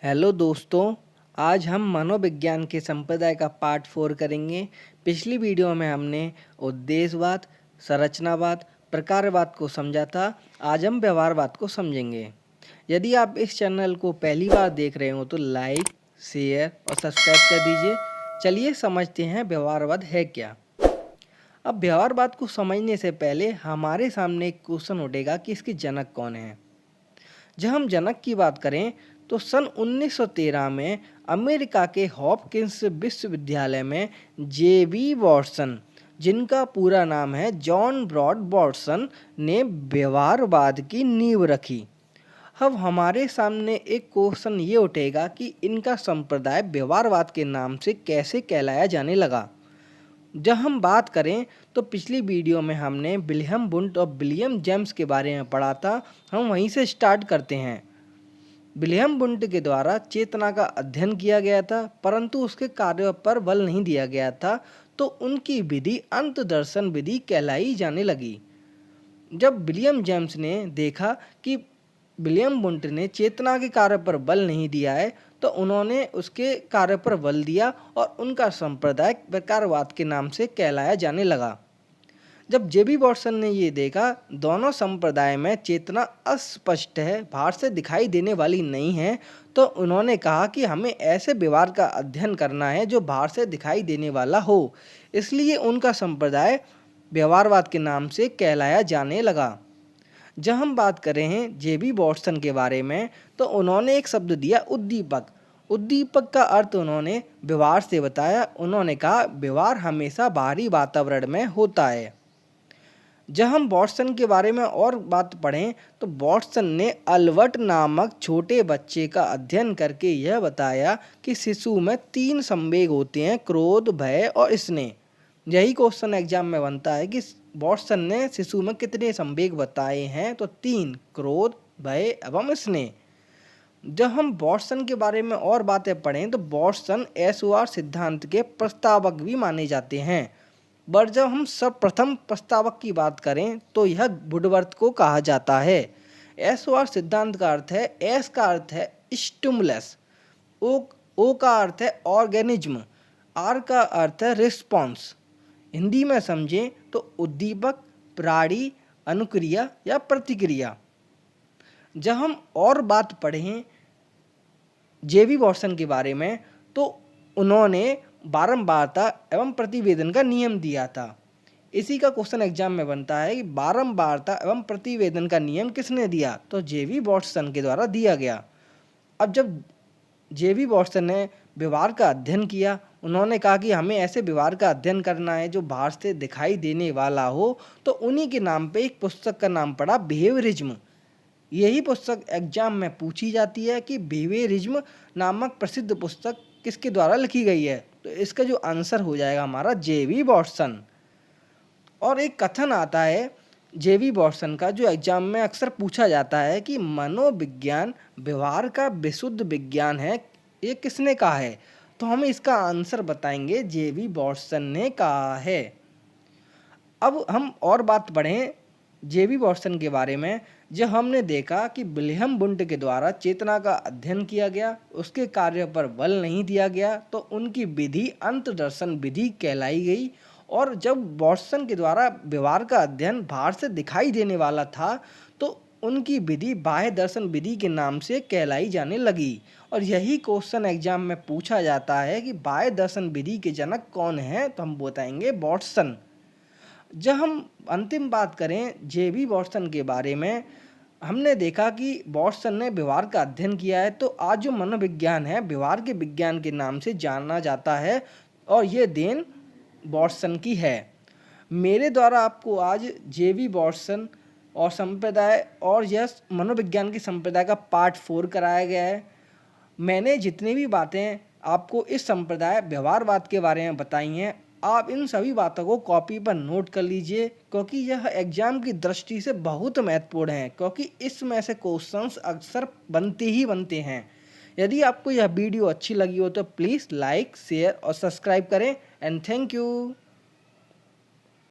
Hello दोस्तों, आज हम मनोविज्ञान के संप्रदाय का पार्ट 4 करेंगे। पिछली वीडियो में हमने उद्देश्यवाद, संरचनावाद, प्रकारवाद को समझा था। आज हम व्यवहारवाद को समझेंगे। यदि आप इस चैनल को पहली बार देख रहे हो तो लाइक, शेयर और सब्सक्राइब कर दीजिए। चलिए समझते हैं व्यवहारवाद है क्या। अब व्यवहारवाद को समझने से पहले हमारे सामने एक क्वेश्चन उठेगा कि इसके जनक कौन है। जब हम जनक की बात करें तो सन 1913 में अमेरिका के हॉपकिंस विश्वविद्यालय में जेबी वॉटसन, जिनका पूरा नाम है जॉन ब्रॉड वॉटसन, ने व्यवहारवाद की नींव रखी। अब हमारे सामने एक क्वेश्चन ये उठेगा कि इनका संप्रदाय व्यवहारवाद के नाम से कैसे कहलाया जाने लगा। जब हम बात करें तो पिछली वीडियो में हमने विलियम वुंट और विलियम जेम्स के बारे में पढ़ा था। हम वहीं से स्टार्ट करते हैं। विलियम वुंट के द्वारा चेतना का अध्ययन किया गया था, परंतु उसके कार्यों पर बल नहीं दिया गया था, तो उनकी विधि अंतदर्शन विधि कहलाई जाने लगी। जब विलियम जेम्स ने देखा कि विलियम वुंट ने चेतना के कार्य पर बल नहीं दिया है, तो उन्होंने उसके कार्य पर बल दिया और उनका संप्रदाय प्रकारवाद के नाम से कहलाया जाने लगा। जब जेबी वॉटसन ने ये देखा दोनों संप्रदाय में चेतना अस्पष्ट है, बाहर से दिखाई देने वाली नहीं है, तो उन्होंने कहा कि हमें ऐसे व्यवहार का अध्ययन करना है जो बाहर से दिखाई देने वाला हो। इसलिए उनका संप्रदाय व्यवहारवाद के नाम से कहलाया जाने लगा। जब हम बात करें हैं जेबी वॉटसन के बारे में, तो उन्होंने एक शब्द दिया उद्दीपक। उद्दीपक का अर्थ उन्होंने व्यवहार से बताया। उन्होंने कहा व्यवहार हमेशा बाहरी वातावरण में होता है। जब हम वॉटसन के बारे में और बात पढ़ें तो वॉटसन ने अल्बर्ट नामक छोटे बच्चे का अध्ययन करके यह बताया कि शिशु में 3 संवेग होते हैं, क्रोध, भय और स्नेह। यही क्वेश्चन एग्जाम में बनता है कि वॉटसन ने शिशु में कितने संवेग बताए हैं, तो 3, क्रोध, भय एवं स्नेह। जब हम वॉटसन के बारे में और बातें पढ़ें तो वॉटसन एसओआर सिद्धांत के प्रस्तावक भी माने जाते हैं। पर जब हम सर्वप्रथम प्रस्तावक की बात करें तो यह वुडवर्थ को कहा जाता है। एसओआर सिद्धांत का अर्थ है, एस का अर्थ है स्टिमुलस, ओ का अर्थ है ऑर्गेनिज्म, आर का अर्थ है रिस्पॉन्स। हिंदी में समझें तो उद्दीपक, प्राणी, अनुक्रिया या प्रतिक्रिया। जब हम और बात पढ़ें जेबी वॉटसन के बारे में तो उन्होंने बारंबारता एवं प्रतिवेदन का नियम दिया था। इसी का क्वेश्चन एग्जाम में बनता है कि बारंबारता एवं प्रतिवेदन का नियम किसने दिया, तो जेबी वॉटसन के द्वारा दिया गया। अब जब जेबी वॉटसन ने व्यवहार का अध्ययन किया, उन्होंने कहा कि हमें ऐसे व्यवहार का अध्ययन करना है जो बाहर से दिखाई देने वाला हो, तो उन्हीं के नाम पे एक पुस्तक का नाम पड़ा बिहेवियरिज्म। यही पुस्तक एग्जाम में पूछी जाती है कि बिहेवियरिज्म नामक प्रसिद्ध पुस्तक किसके द्वारा लिखी गई है, तो इसका जो आंसर हो जाएगा हमारा जेबी वॉटसन। और एक कथन आता है जेबी वॉटसन का जो एग्जाम में अक्सर पूछा जाता है कि मनोविज्ञान व्यवहार का विशुद्ध विज्ञान है, ये किसने कहा है, तो हम इसका आंसर बताएंगे जेबी वॉटसन ने कहा है। अब हम और बात पढ़ें जेबी वॉटसन के बारे में। जब हमने देखा कि विलियम वुंट के द्वारा चेतना का अध्ययन किया गया, उसके कार्य पर बल नहीं दिया गया, तो उनकी विधि अंतदर्शन विधि कहलाई गई। और जब वॉटसन के द्वारा व्यवहार का अध्ययन बाहर से दिखाई देने वाला था, तो उनकी विधि बाह्य दर्शन विधि के नाम से कहलाई जाने लगी। और यही क्वेश्चन एग्जाम में पूछा जाता है कि बाह्य दर्शन विधि के जनक कौन है, तो हम बताएंगे वॉटसन। जब हम अंतिम बात करें जेबी वॉटसन के बारे में, हमने देखा कि वॉटसन ने व्यवहार का अध्ययन किया है, तो आज जो मनोविज्ञान है व्यवहार के विज्ञान के नाम से जाना जाता है, और ये देन वॉटसन की है। मेरे द्वारा आपको आज जेबी वॉटसन और संप्रदाय और यह मनोविज्ञान की संप्रदाय का पार्ट 4 कराया गया है। मैंने जितनी भी बातें आपको इस संप्रदाय व्यवहारवाद के बारे में बताई हैं, आप इन सभी बातों को कॉपी पर नोट कर लीजिए, क्योंकि यह एग्जाम की दृष्टि से बहुत महत्वपूर्ण है, क्योंकि इसमें से क्वेश्चंस अक्सर बनते ही बनते हैं। यदि आपको यह वीडियो अच्छी लगी हो तो प्लीज़ लाइक, शेयर और सब्सक्राइब करें। And thank you.